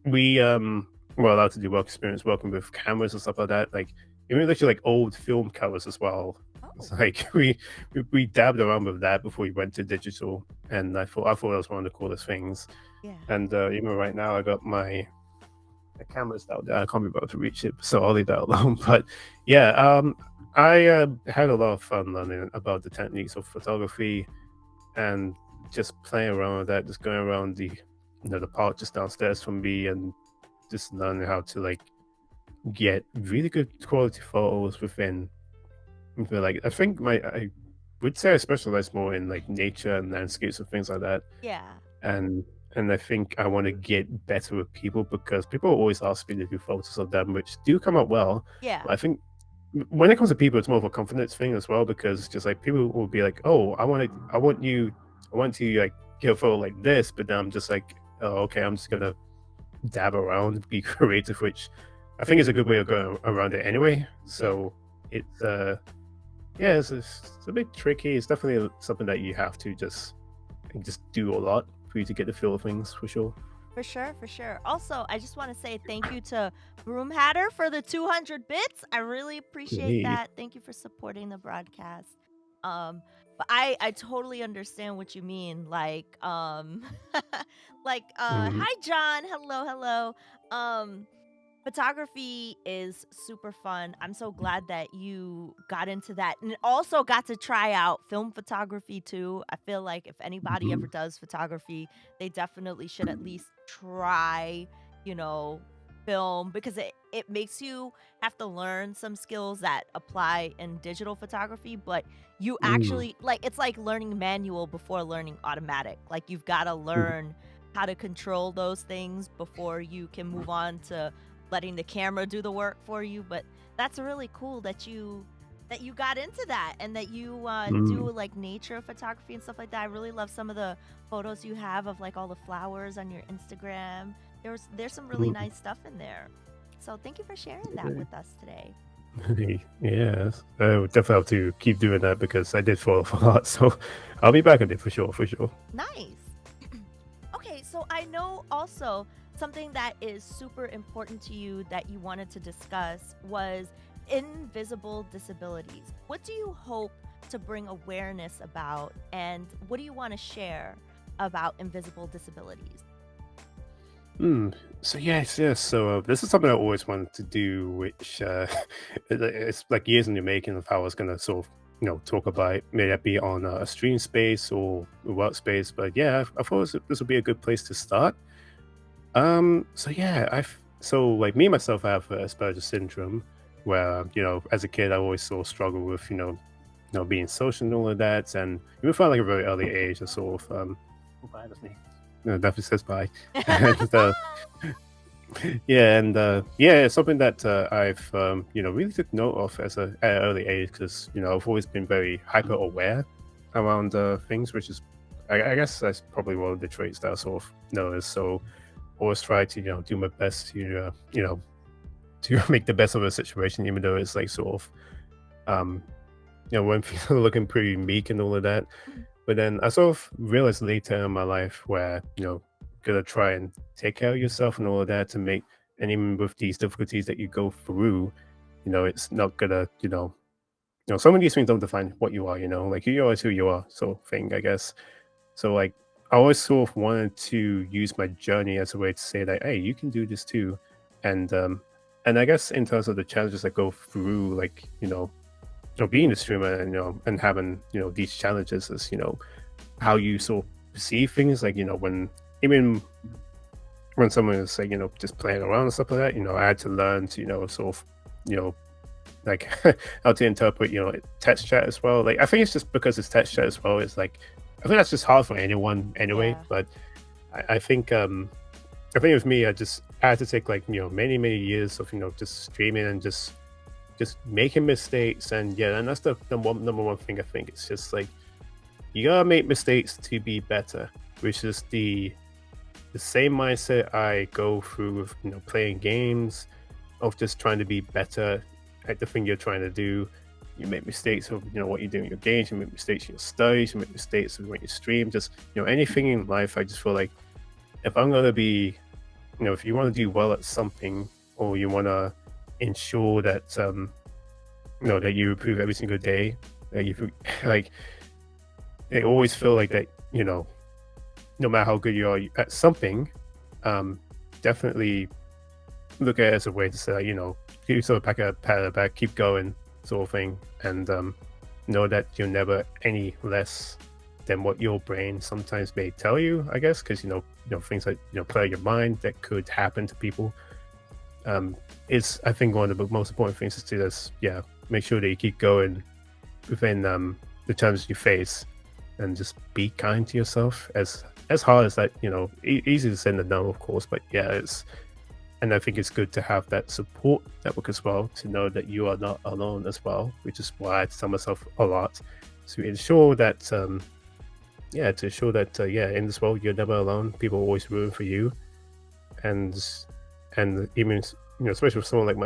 we were allowed to do work experience working with cameras and stuff like that. Like, even literally like old film covers as well. It's Oh, like we dabbed around with that before we went to digital, and I thought that was one of the coolest things. yeah, And even right now, I got my camera's out there. I can't be able to reach it, so I'll leave that alone. But yeah, I had a lot of fun learning about the techniques of photography and just playing around with that, just going around the park just downstairs from me and just learning how to like get really good quality photos within like I think I would say I specialize more in like nature and landscapes and things like that. yeah, and and I think I want to get better with people because people always ask me to do photos of them, which do come out well. yeah, But I think when it comes to people, it's more of a confidence thing as well because just like people will be like, "Oh, I want to like get a photo like this," but then I'm just like, "Oh, okay, I'm just gonna dab around, be creative," which I think is a good way of going around it anyway. yeah. So it's yeah, it's a bit tricky. It's definitely something that you have to just do a lot for you to get the feel of things for sure. For sure, for sure. Also, I just want to say thank you to Broom Hatter for the 200 bits. I really appreciate Hey. that. Thank you for supporting the broadcast. Um, but I totally understand what you mean. Like, like, Mhm. hi John, hello, hello. Um, Photography is super fun. I'm so glad that you got into that and also got to try out film photography too. I feel like if anybody ever Mhm. does photography, they definitely should at least try, you know, film because it makes you have to learn some skills that apply in digital photography, but you Mm. actually like it's like learning manual before learning automatic. Like you've got to Mhm. learn how to control those things before you can move on to letting the camera do the work for you, but that's really cool that you got into that and that you Mm. do like nature photography and stuff like that. I really love some of the photos you have of like all the flowers on your Instagram. There's some really Mhm. nice stuff in there. So thank you for sharing that Hey. with us today. Yes, I would definitely have to keep doing that because I did fall off a lot. So I'll be back on it for sure, for sure. Nice. Okay, so I know also something that is super important to you that you wanted to discuss was invisible disabilities. What do you hope to bring awareness about, and what do you want to share about invisible disabilities? Mm. So yes, yes. So this is something I always wanted to do, which it's like years in the making of how I was gonna sort of talk about it, may that be on a stream space or a workspace. But yeah, I thought this would be a good place to start. So yeah, so like me myself, I have Asperger's syndrome, where as a kid, I always sort of struggle with being social and all of that, and even from like a very early age, I sort of oh, bye, that's me. No, definitely says bye, and yeah, and yeah, it's something that I've really took note of at an early age because I've always been very hyper aware around things, which is I guess that's probably one of the traits that I sort of noticed. So always try to do my best to to make the best of a situation, even though it's like sort of um when people are looking pretty meek and all of that. But then I sort of realized later in my life where gotta try and take care of yourself and all of that to make, and even with these difficulties that you go through, it's not gonna some of these things don't define what you are. Like you are is who you are, sort of thing, I guess. So like I always sort of wanted to use my journey as a way to say that, hey, you can do this too. And I guess in terms of the challenges that go through like, being a streamer and and having, these challenges is, how you sort of perceive things, like, when even when someone is like, just playing around and stuff like that, I had to learn to, sort of, you know, like how to interpret, text chat as well. Like I think it's just because it's text chat as well, it's like I think that's just hard for anyone anyway. Yeah. But I think with me, I had to take like many many years of just streaming and just making mistakes, and yeah, and that's the number one thing I think. It's just like you gotta make mistakes to be better, which is the same mindset I go through with playing games, of just trying to be better at the thing you're trying to do. you make mistakes of what you do in your games, you make mistakes in your studies, you make mistakes when you stream, just anything in life. I just feel like if I'm gonna be, if you want to do well at something, or you want to ensure that that you improve every single day, that you like, they always feel like that, no matter how good you are at something, um, definitely look at it as a way to say, give yourself a pat on the back, keep going, sort of thing, and know that you're never any less than what your brain sometimes may tell you. I guess because things like play your mind that could happen to people. Is I think one of the most important things is to just make sure that you keep going within the challenges you face, and just be kind to yourself. As hard as that, easy to say than done, of course, but and I think it's good to have that support network as well, to know that you are not alone as well, which is why I tell myself a lot, to ensure that in this world you're never alone. People are always rooting for you, and even especially for someone like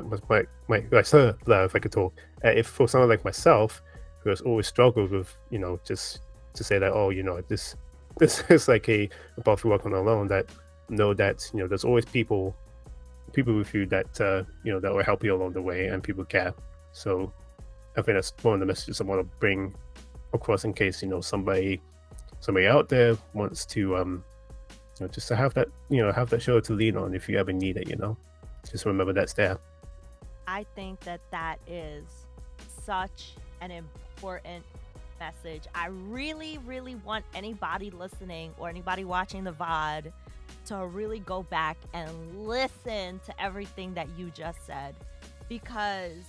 if I could talk, if for someone like myself, who has always struggled with just to say that, this is like a path you're walking alone, that know that there's always people with you that that will help you along the way, and people care. So I think that's one of the messages I want to bring across, in case somebody out there wants to just to have that have that shoulder to lean on if you ever need it. Just remember that's there. I think that is such an important message. I really, really want anybody listening or anybody watching the VOD to really go back and listen to everything that you just said, because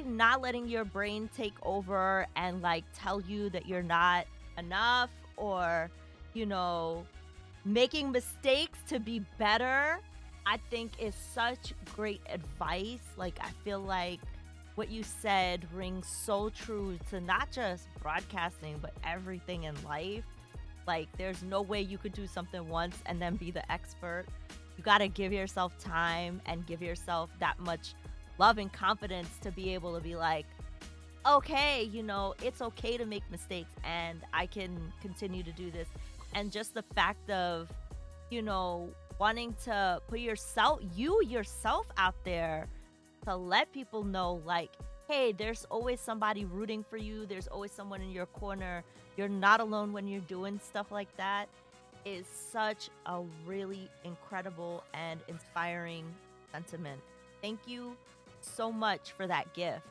not letting your brain take over and like tell you that you're not enough, or making mistakes to be better, I think is such great advice. Like, I feel like what you said rings so true to not just broadcasting, but everything in life. Like, there's no way you could do something once and then be the expert. You got to give yourself time and give yourself that much love and confidence to be able to be like, okay, it's okay to make mistakes and I can continue to do this. And just the fact of, wanting to put yourself out there to let people know, like, hey, there's always somebody rooting for you. There's always someone in your corner. You're not alone when you're doing stuff like that, is such a really incredible and inspiring sentiment. Thank you so much for that gift.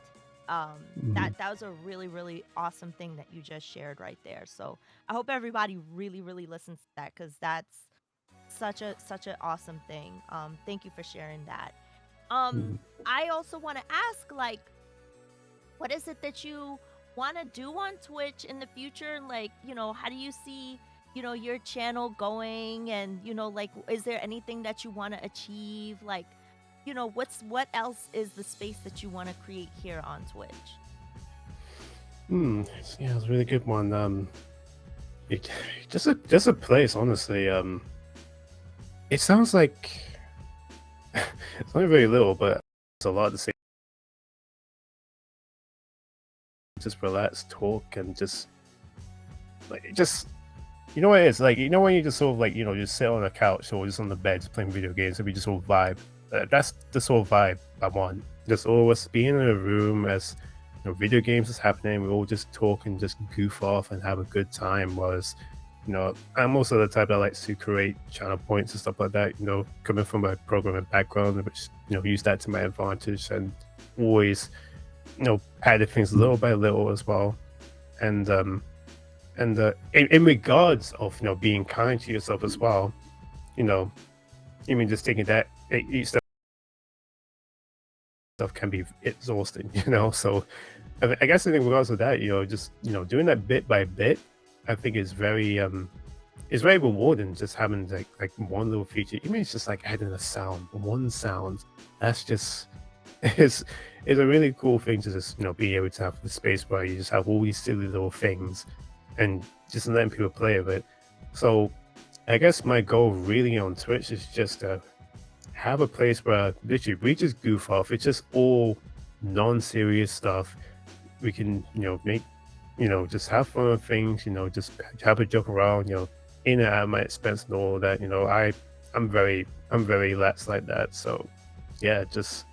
That was a really, really awesome thing that you just shared right there. So I hope everybody really, really listens to that, because that's such an awesome thing. Thank you for sharing that. I also want to ask, like, what is it that you want to do on Twitch in the future? Like, how do you see, your channel going? And, like, is there anything that you want to achieve? Like, what else is the space that you want to create here on Twitch? Yeah, it's a really good one. Just a place, honestly. It sounds like it's only very little, but it's a lot to say. Just relax, talk, and just what it is, like, when you just sort of like just sit on a couch or just on the bed just playing video games, and we just sort of vibe. That's the sort of vibe I want. Just always being in a room as video games is happening. We all just talk and just goof off and have a good time. Whereas, I'm also the type that likes to create channel points and stuff like that. Coming from a programming background, which use that to my advantage, and always added things little by little as well. And in regards of being kind to yourself as well, even just taking that each step stuff can be exhausting, so I guess in regards to that, just doing that bit by bit, I think is very rewarding. Just having like one little feature, even it's just like adding one sound, that's just is a really cool thing to just be able to have the space where you just have all these silly little things and just letting people play with it. So I guess my goal really on Twitch is just to have a place where literally we just goof off. It's just all non-serious stuff. we can make just have fun with things, just have a joke around, in and at my expense and all that. I'm very lax like that. So yeah, just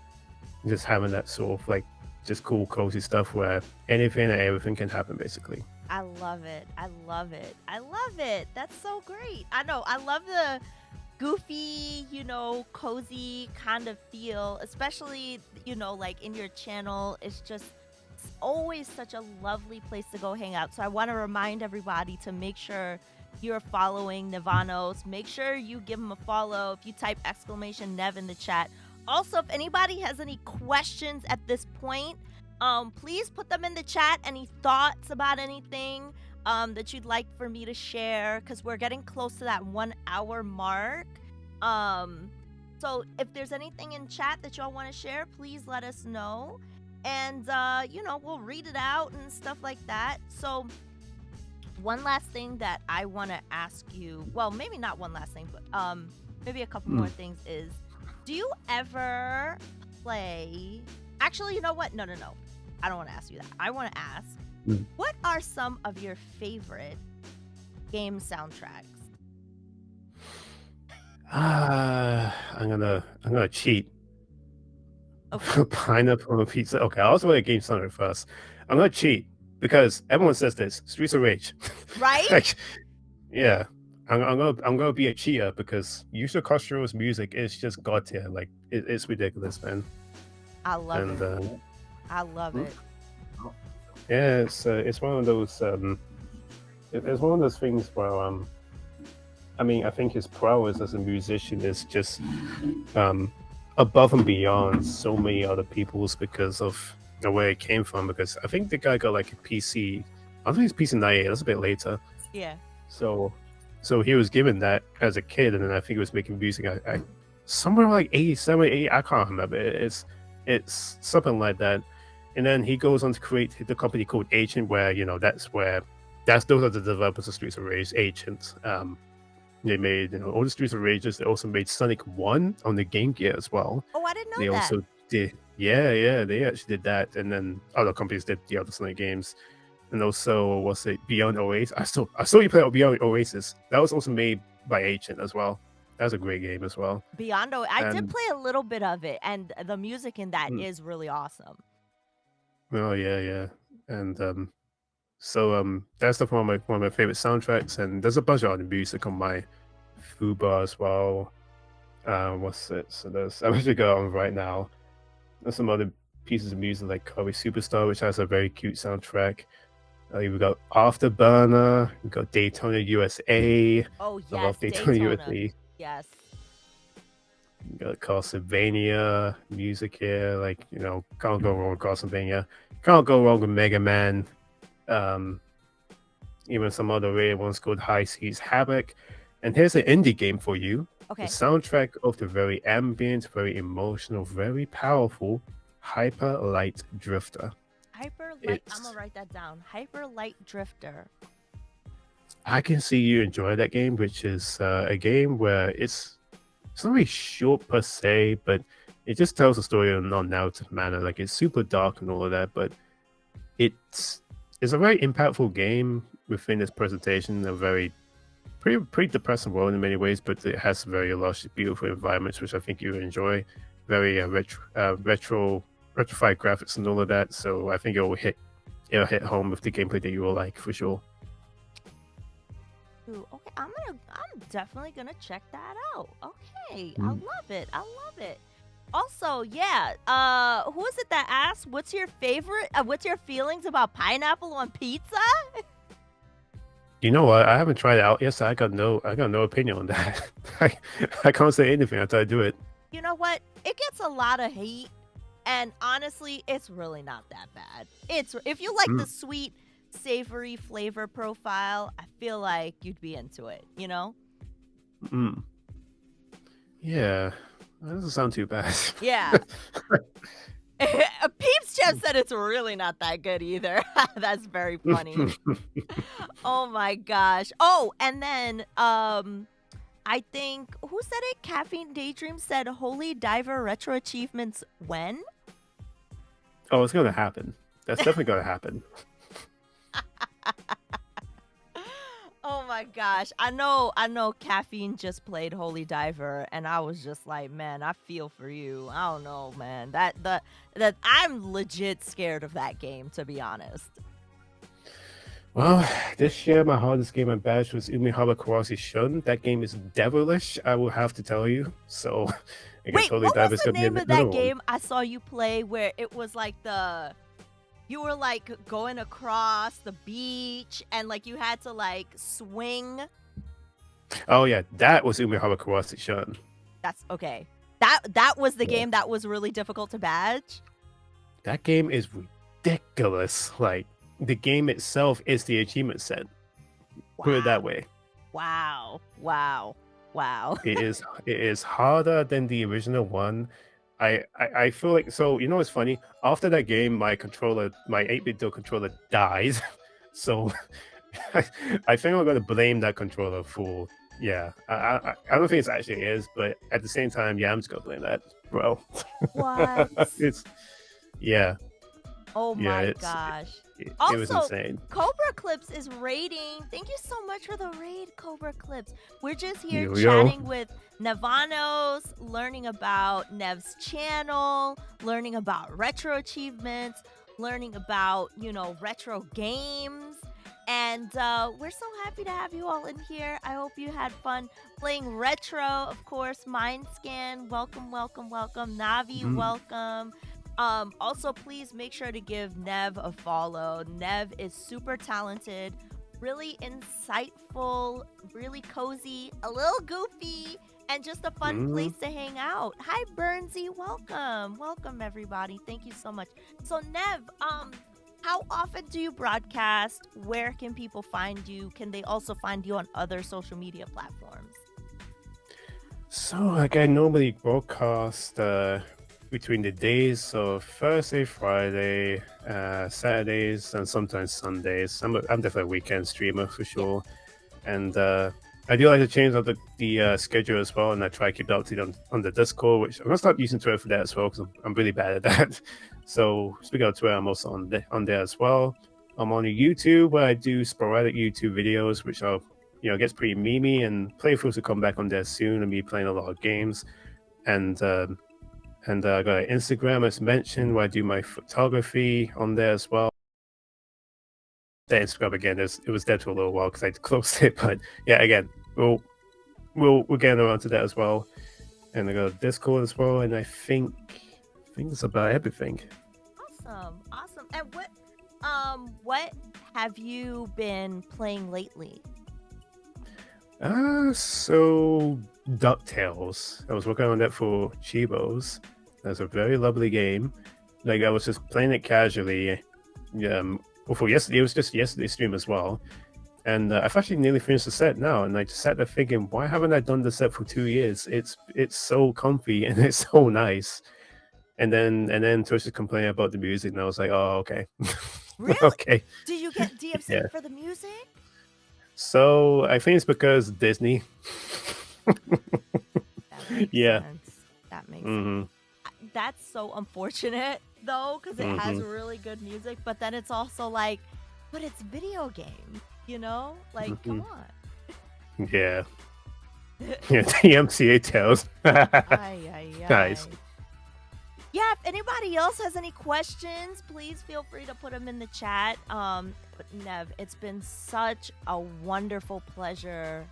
having that sort of like just cool cozy stuff where anything and everything can happen basically. I love it. I love it. I love it. That's so great. I know. I love the goofy, cozy kind of feel, especially, like in your channel. It's always such a lovely place to go hang out. So I want to remind everybody to make sure you're following Nevanos. Make sure you give him a follow. If you type exclamation Nev in the chat. Also, if anybody has any questions at this point, please put them in the chat. Any thoughts about anything that you'd like for me to share, because we're getting close to that 1 hour mark. So if there's anything in chat that y'all want to share, please let us know. And, we'll read it out and stuff like that. So one last thing that I want to ask you, well, maybe not one last thing, but maybe a couple more things is, do you ever play... Actually, you know what? No. I don't want to ask you that. I want to ask, what are some of your favorite game soundtracks? I'm gonna cheat. Okay. Pineapple on pizza. Okay, I also want a game soundtrack first. I'm gonna cheat because everyone says this. Streets of Rage. Right? Like, yeah. I'm gonna be a cheater because Yusha Koshiro's music is just god tier. Like it's ridiculous, man. I love it. I love it. Yeah, it's one of those it's one of those things where I mean, I think his prowess as a musician is just above and beyond so many other people's because of where it came from. Because I think the guy got like a PC. I don't think it's PC 98. That's a bit later. Yeah. So he was given that as a kid, and then I think he was making music. I somewhere like 87, 80. I can't remember. It's something like that. And then he goes on to create the company called Agent, where those are the developers of Streets of Rage. Agent. They made all the Streets of Rages. They also made Sonic 1 on the Game Gear as well. Oh, I didn't know They that. also did, yeah, they actually did that. And then other companies did the other Sonic games. And also, what's it, Beyond Oasis? I saw you play Beyond Oasis. That was also made by Agent as well. That was a great game as well. Beyond Oasis. I did play a little bit of it, and the music in that is really awesome. Oh yeah. And so that's one of my favorite soundtracks, and there's a bunch of other music on my Fubar as well. What's it? So I'm actually going on right now. There's some other pieces of music like Kobe Superstar, which has a very cute soundtrack. We've got Afterburner, we've got Daytona USA. Oh yes, I love Daytona USA. Yes. We got Castlevania music here, like can't go wrong with Castlevania. Can't go wrong with Mega Man. Even some other rare ones called High Seas Havoc. And here's an indie game for you. Okay. The soundtrack of the very ambient, very emotional, very powerful Hyper Light Drifter. Hyper Light. I'm gonna write that down. Hyper Light Drifter. I can see you enjoy that game, which is a game where it's not really short per se, but it just tells a story in a non-narrative manner. Like it's super dark and all of that, but it's a very impactful game within its presentation. A very pretty depressing world in many ways, but it has very lush, beautiful environments, which I think you enjoy. Very retrofied graphics and all of that. So I think it'll hit home with the gameplay that you will like for sure. Ooh, okay, I'm definitely gonna check that out. Okay, I love it. Also, yeah, who is it that asked, what's your feelings about pineapple on pizza? You know what? I haven't tried it out yet, so I got no opinion on that. I can't say anything until I do it. You know what? It gets a lot of hate, and honestly, it's really not that bad. If you like the sweet, savory flavor profile, I feel like you'd be into it, Yeah, that doesn't sound too bad. Yeah. Peeps Chef said it's really not that good either. That's very funny. Oh my gosh. Oh, and then I think, who said it? Caffeine Daydream said Holy Diver Retro Achievements when? Oh, it's gonna happen. That's definitely gonna happen. Oh my gosh. I know Caffeine just played Holy Diver and I was just like, man, I feel for you. I don't know, man. That I'm legit scared of that game, to be honest. Well, this year my hardest game at Bash was Umihara Kawase Shun. That game is devilish, I will have to tell you. So I guess Wait, Holy what was Dive is the gonna be name of another that one. game I saw you play where it was like you were like going across the beach and like you had to like swing? Oh yeah, that was Umihara Kawase Shun. That's okay. That was the Yeah. game that was really difficult to badge. That game is ridiculous. Like the game itself is the achievement set. Put it that Wow. way. Wow. Wow. Wow. It is harder than the original one. I feel like, so you know what's funny? After that game, my 8-bit dual controller died. So I think I'm gonna blame that controller for, yeah. I don't think it actually is, but at the same time, yeah, I'm just gonna blame that, bro. What? It's, yeah, Oh yeah, my gosh. it was Also, insane. Cobra Clips is raiding. Thank you so much for the raid, Cobra Clips. We're just here Yo, chatting with Nevanos, learning about Nev's channel, learning about retro achievements, learning about, retro games. And we're so happy to have you all in here. I hope you had fun playing retro, of course. Mindscan, welcome, welcome, welcome. Navi, Mhm. welcome. Also, please make sure to give Nev a follow. Nev is super talented, really insightful, really cozy, a little goofy, and just a fun Mhm. place to hang out. Hi, Burnsy, welcome, welcome everybody. Thank you so much. So, Nev, how often do you broadcast? Where can people find you? Can they also find you on other social media platforms? So, like, I normally broadcast between the days of Thursday, Friday, Saturdays, and sometimes Sundays. I'm definitely a weekend streamer for Yeah. sure, and I do like to change up the schedule as well, and I try to keep up to date on the Discord, which I'm gonna start using Twitter for that as well because I'm really bad at that. So, speaking of Twitter, I'm also on there as well. I'm on YouTube where I do sporadic YouTube videos, which are, gets pretty memey, and playthroughs will come back on there soon, and me playing a lot of games. And I got an Instagram, as mentioned, where I do my photography on there as well. The Instagram again, it was dead for a little while because I closed it, but yeah, again, we're getting around to that as well. And I got a Discord as well, and I think that's about everything. Awesome, awesome. And what have you been playing lately? So DuckTales. I was working on that for Chibos. That's a very lovely game. Like, I was just playing it casually. Before yesterday, it was just yesterday's stream as well. And I've actually nearly finished the set now, and I just sat there thinking, why haven't I done the set for 2 years? It's so comfy and it's so nice. And then Twitch is complaining about the music, and I was like, oh, okay. Really? Okay. Did you get DMC Yeah. for the music? So I think it's because Disney. That makes Yeah. sense. That makes Mm-hmm. sense. That's so unfortunate though, because it has Mm-hmm. really good music, but then it's also like, but it's video game, Like, come on. Yeah. Yeah, the MCA tells. Ay, ay, Nice. ay. Yeah, if anybody else has any questions, please feel free to put them in the chat. But Nev, it's been such a wonderful pleasure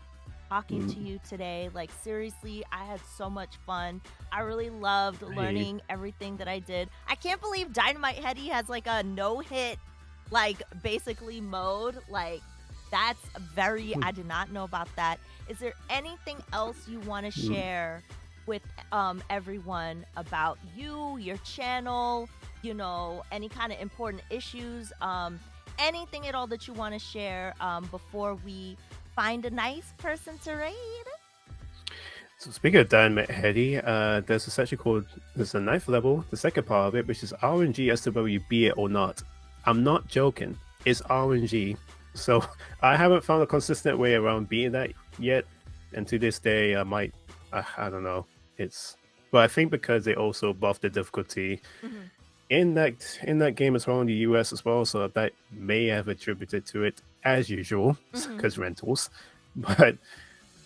talking to you today. Like, seriously, I had so much fun. I really loved learning everything that I did. I can't believe Dynamite Heady has like a no-hit, like, basically mode. Like, that's very, I did not know about that. Is there anything else you want to share with everyone about you, your channel, any kind of important issues, anything at all that you want to share before we find a nice person to raid? So speaking of Dynamite Heady, there's a section called, there's a 9th level, the second part of it, which is RNG as to whether you be it or not. I'm not joking. It's RNG. So I haven't found a consistent way around beating that yet. And to this day, I might, I don't know. But I think because they also buffed the difficulty, in that game as well in the US as well, so that may have attributed to it as usual because rentals. But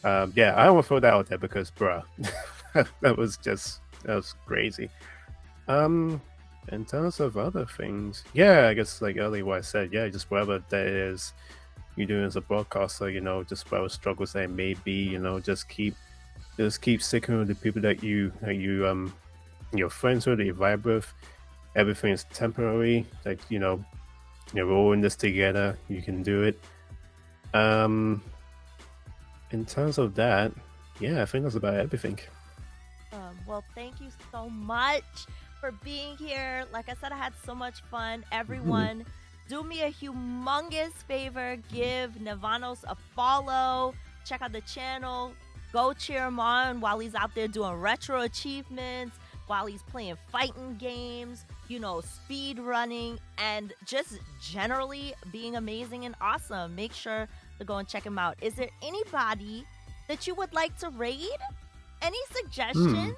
yeah, I want to throw that out there because, bruh, that was crazy. In terms of other things, yeah, I guess like earlier what I said, yeah, just whatever that is you're doing as a broadcaster, just whatever struggles there may be, just keep sticking with the people that you're friends with, that you vibe with. Everything is temporary. Like, we're all in this together. You can do it. In terms of that, yeah, I think that's about everything. Well, thank you so much for being here. Like I said, I had so much fun. Everyone, do me a humongous favor. Give Nevanos a follow. Check out the channel. Go cheer him on while he's out there doing retro achievements, while he's playing fighting games, speed running, and just generally being amazing and awesome. Make sure to go and check him out. Is there anybody that you would like to raid? Any suggestions?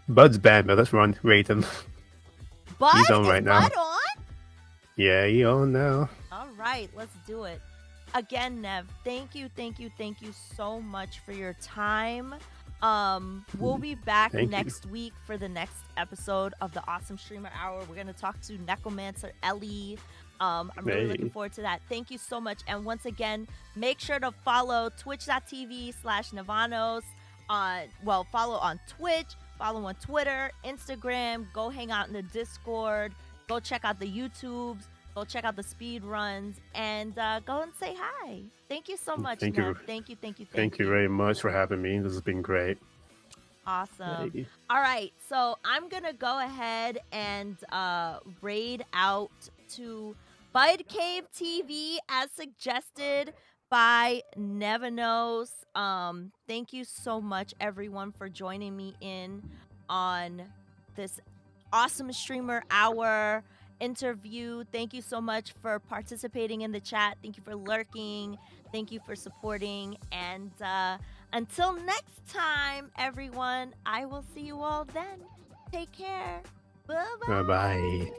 Bud's bad, but let's rate him. Bud? He's on right now. Bud on? Yeah, he's on now. All right, let's do it. Again, Nev, thank you so much for your time. We'll be back next week for the next episode of the Awesome Streamer Hour. We're gonna talk to Necromancer Ellie. I'm really looking forward to that. Thank you so much. And once again, make sure to follow twitch.tv/Nevanos. Follow on Twitch, follow on Twitter, Instagram. Go hang out in the Discord. Go check out the YouTubes. Go check out the speed runs and go and say hi. Thank you so much, Thank Nev. you. Thank you very much for having me. This has been great. Awesome. Hey. All right, so I'm gonna go ahead and raid out to Bud Cave TV as suggested by Nevanos. Thank you so much, everyone, for joining me in on this Awesome Streamer Hour interview. Thank you so much for participating in the chat. Thank you for lurking. Thank you for supporting. And until next time, everyone, I will see you all then. Take care. Bye-bye. Bye-bye.